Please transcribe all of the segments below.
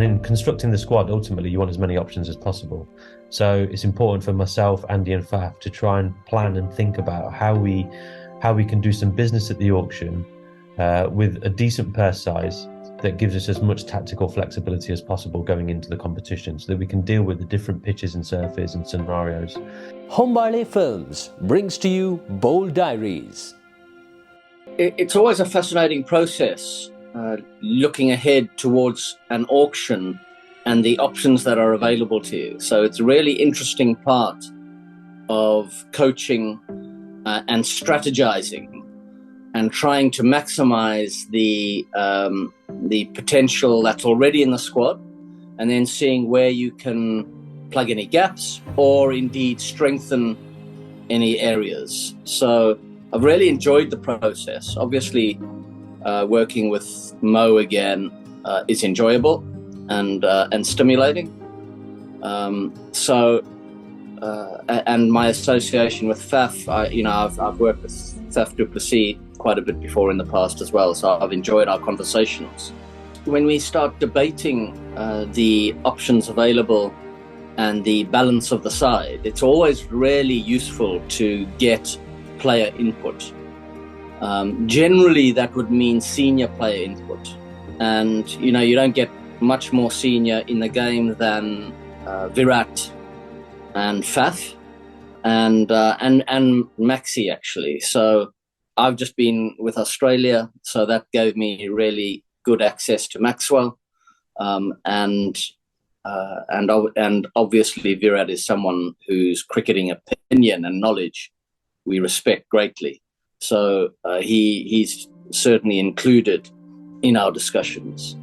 In constructing the squad, ultimately, you want as many options as possible. So it's important for myself, Andy and Faf to try and plan and think about how we can do some business at the auction with a decent purse size that gives us as much tactical flexibility as possible going into the competition so that we can deal with the different pitches and surfaces and scenarios. Hombale Films brings to you Bold Diaries. It's always a fascinating process looking ahead towards an auction and the options that are available to you. So it's a really interesting part of coaching and strategizing and trying to maximize the potential that's already in the squad, and then seeing where you can plug any gaps or indeed strengthen any areas. So I've really enjoyed the process. Obviously, working with Mo again is enjoyable and stimulating. And my association with Faf, I've worked with Faf du Plessis quite a bit before in the past as well, so I've enjoyed our conversations. When we start debating the options available and the balance of the side, it's always really useful to get player input. Generally, that would mean senior player input. And, you don't get much more senior in the game than Virat and Faf and Maxi, actually. So I've just been with Australia, so that gave me really good access to Maxwell. And obviously Virat is someone whose cricketing opinion and knowledge we respect greatly. So he's certainly included in our discussions.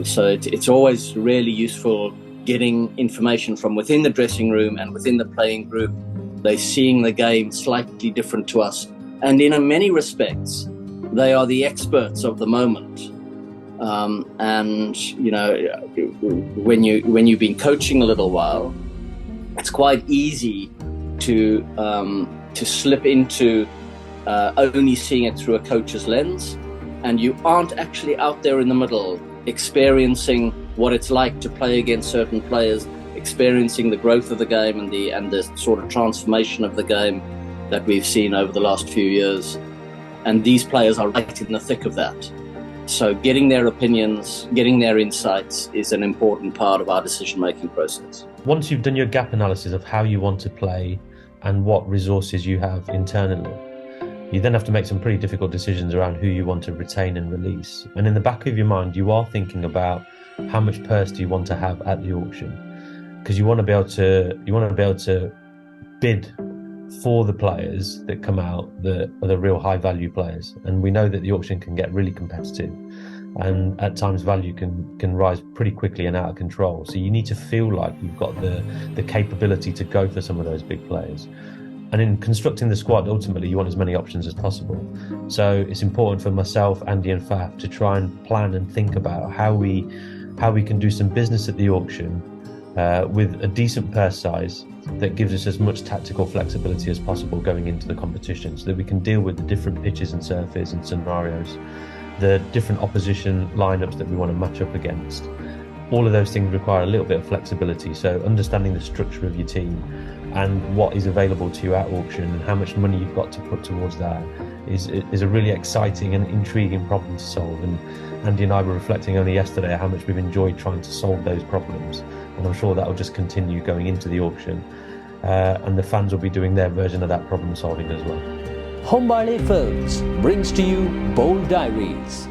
So it's always really useful getting information from within the dressing room and within the playing group. They're seeing the game slightly different to us. And in many respects, they are the experts of the moment. And, when you've been coaching a little while, it's quite easy to slip into only seeing it through a coach's lens, and you aren't actually out there in the middle experiencing what it's like to play against certain players, experiencing the growth of the game and the sort of transformation of the game that we've seen over the last few years. And these players are right in the thick of that. So getting their opinions, getting their insights is an important part of our decision-making process. Once you've done your gap analysis of how you want to play and what resources you have internally, you then have to make some pretty difficult decisions around who you want to retain and release. And in the back of your mind, you are thinking about how much purse do you want to have at the auction, because you want to be able to bid for the players that come out that are the real high value players. And we know that the auction can get really competitive, and at times value can rise pretty quickly and out of control. So you need to feel like you've got the capability to go for some of those big players. And in constructing the squad, ultimately, you want as many options as possible. So it's important for myself, Andy and Faf to try and plan and think about how we can do some business at the auction with a decent purse size that gives us as much tactical flexibility as possible going into the competition so that we can deal with the different pitches and surfaces and scenarios, the different opposition lineups that we want to match up against. All of those things require a little bit of flexibility. So understanding the structure of your team and what is available to you at auction and how much money you've got to put towards that is a really exciting and intriguing problem to solve. And Andy and I were reflecting only yesterday how much we've enjoyed trying to solve those problems. And I'm sure that will just continue going into the auction. And the fans will be doing their version of that problem solving as well. Hombale Films brings to you Bold Diaries.